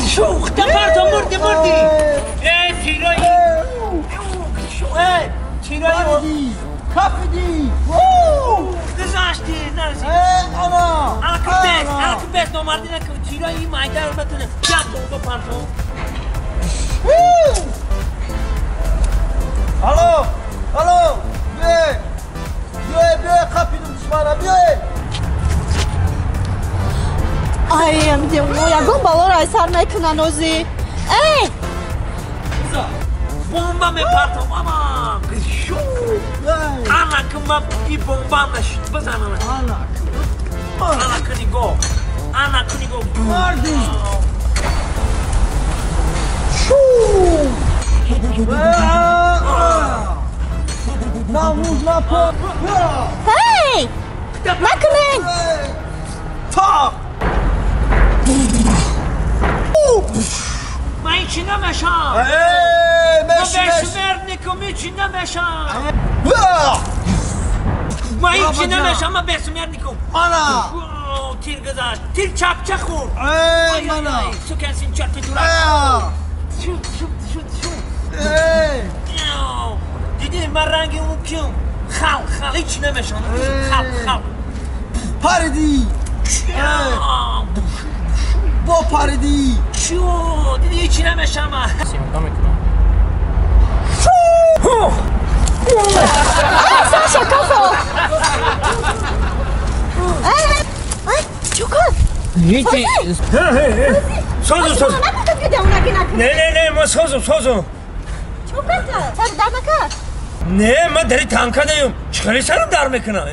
شو اختفرت مردی تیرایی تیرایی کافیدی گذاشتی نرسی انا الکبت نمردی نکن تیرایی مایده رو بتونه جب دو پرتو الو بیای کافیدم شماره بیای ام دیمو ягон балоро сар мекунан ози эй бомба мепартам мама шу анакма и бомба наш базанана анакниго марди шу намуз напо эй накунен та من چی نمیشم من بشمر نکمی چی نمیشم من چی نمیشم من بشمر نکم انا تیر گذاشت تیر چپ خورد مانا تو کنسین چپ دورا شو دیدی من رنگ اون کیم خال هیچ نمیشم خال پردی با پردی شو دیدی هیچی نمیشم Саша, кафо! Чукан! Видите? Созу. Не, ма созу. Чукан-то? Сар дармака? Не, ма дари танка даем. Чикари сарам дар мекунам,